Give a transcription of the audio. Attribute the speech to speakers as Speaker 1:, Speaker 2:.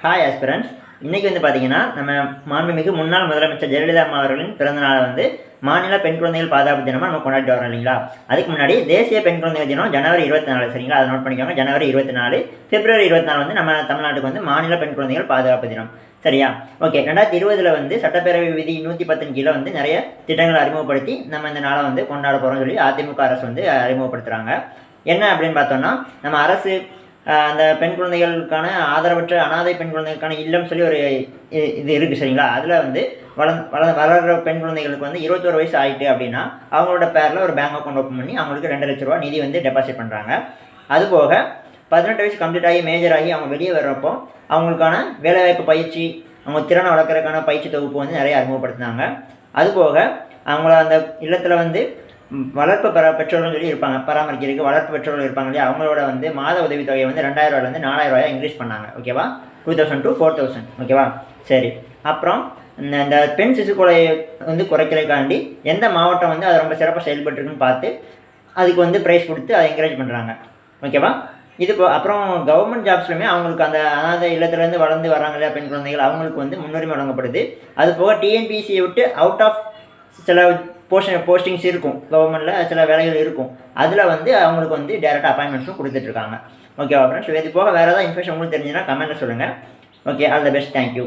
Speaker 1: Hi aspirants. இன்றைக்கி வந்து பார்த்திங்கன்னா நம்ம மாண்புமிகு முன்னாள் முதலமைச்சர் ஜெயலலிதா அம்மா அவர்களின் பிறந்தநாளை வந்து மாநில பெண் குழந்தைகள் பாதுகாப்பு தினமாக நம்ம கொண்டாடிட்டு வரோம் இல்லைங்களா. அதுக்கு முன்னாடி தேசிய பெண் குழந்தைகள் தினம் ஜனவரி 24 சரிங்களா, அதை நோட் பண்ணிக்கோங்க. ஜனவரி 24, பிப்ரவரி 24 வந்து நம்ம தமிழ்நாட்டுக்கு வந்து மாநில பெண் குழந்தைகள் பாதுகாப்பு தினம். சரியா, ஓகே. 2020 வந்து சட்டப்பேரவை விதி 110 கீழே வந்து நிறைய திட்டங்களை அறிமுகப்படுத்தி நம்ம இந்த நாளை வந்து கொண்டாட போகிறோம்னு சொல்லி அதிமுக அரசு வந்து அறிமுகப்படுத்துகிறாங்க. என்ன அப்படின்னு பார்த்தோம்னா, நம்ம அரசு அந்த பெண் குழந்தைகளுக்கான ஆதரவற்ற அனாதை பெண் குழந்தைகளுக்கான இல்லம் சொல்லி ஒரு இது இருக்குது சரிங்களா. அதில் வந்து வளர்கிற பெண் குழந்தைகளுக்கு வந்து 21 வயசு ஆகிட்டு அப்படின்னா அவங்களோட பேரில் ஒரு பேங்க் அக்கௌண்ட் ஓப்பன் பண்ணி அவங்களுக்கு 2 லட்ச ரூபா நிதி வந்து டெபாசிட் பண்ணுறாங்க. அதுபோக 18 வயசு கம்ப்ளீட் ஆகி மேஜர் ஆகி அவங்க வெளியே வர்றப்போ அவங்களுக்கான வேலைவாய்ப்பு பயிற்சி, அவங்க திறனை வளர்க்குறதுக்கான பயிற்சி தொகுப்பு வந்து நிறைய அறிமுகப்படுத்தினாங்க. அதுபோக அவங்கள அந்த இல்லத்தில் வந்து வளர்ப்பு பெற்றோர்கள் சொல்லி இருப்பாங்க, பராமரிக்கிறதுக்கு வளர்ப்பு பெற்றோர்கள் இருப்பாங்க இல்லையா, அவங்களோட வந்து மாத உதவித்தொகையை வந்து 2000 ரூபாயிலேருந்து 4000 ரூபாயாக இன்க்ரீஸ் பண்ணாங்க. ஓகேவா, 2000 to 4000. ஓகேவா, சரி. அப்புறம் இந்த பெண் சிசு கொலையை வந்து குறைக்கிறதுக்காண்டி எந்த மாவட்டம் வந்து அது ரொம்ப சிறப்பாக செயல்பட்டுருக்குன்னு பார்த்து அதுக்கு வந்து ப்ரைஸ் கொடுத்து அதை என்கரேஜ் பண்ணுறாங்க. ஓகேவா, இது அப்புறம் கவர்மெண்ட் ஜாப்ஸ்லையுமே அவங்களுக்கு அந்த அனாதை இல்லத்துலேருந்து வளர்ந்து வராங்க இல்லையா பெண் குழந்தைகள், அவங்களுக்கு வந்து முன்னுரிமை வழங்கப்படுது. அது போக டிஎன்பிசியை விட்டு அவுட் ஆஃப் சில போஸ்டிங்ஸ் இருக்கும், கவர்மெண்ட்டில் சில வேலைகள் இருக்கும், அதில் வந்து அவங்களுக்கு வந்து டேரெக்டாக அப்பாயின்மெண்ட்ஸும் கொடுத்துட்ருக்காங்க. ஓகேவா ஃப்ரெண்ட்ஸ், இது போக வேறு ஏதாவது இன்ஃபர்மேஷன் உங்களுக்கு தெரிஞ்சுன்னா கமெண்ட்டில் சொல்லுங்கள். Okay, all the best, thank you.